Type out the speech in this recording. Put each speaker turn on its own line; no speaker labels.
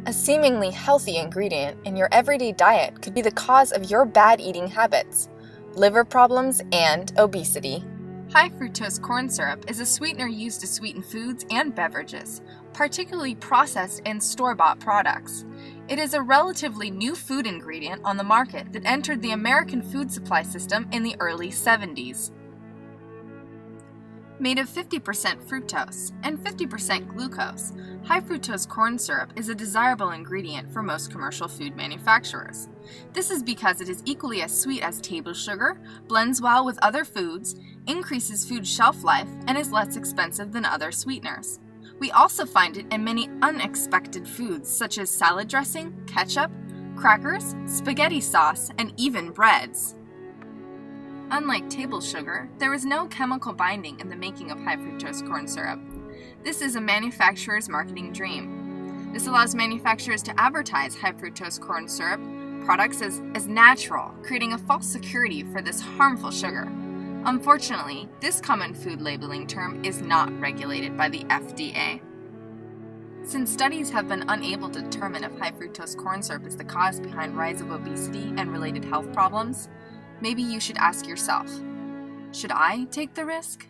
A seemingly healthy ingredient in your everyday diet could be the cause of your bad eating habits, liver problems, and obesity.
High fructose corn syrup is a sweetener used to sweeten foods and beverages, particularly processed and store-bought products. It is a relatively new food ingredient on the market that entered the American food supply system in the early 70s. Made of 50% fructose and 50% glucose, high fructose corn syrup is a desirable ingredient for most commercial food manufacturers. This is because it is equally as sweet as table sugar, blends well with other foods, increases food shelf life, and is less expensive than other sweeteners. We also find it in many unexpected foods such as salad dressing, ketchup, crackers, spaghetti sauce, and even breads. Unlike table sugar, there is no chemical binding in the making of high fructose corn syrup. This is a manufacturer's marketing dream. This allows manufacturers to advertise high fructose corn syrup products as natural, creating a false security for this harmful sugar. Unfortunately, this common food labeling term is not regulated by the FDA. Since studies have been unable to determine if high fructose corn syrup is the cause behind rise of obesity and related health problems, maybe you should ask yourself, should I take the risk?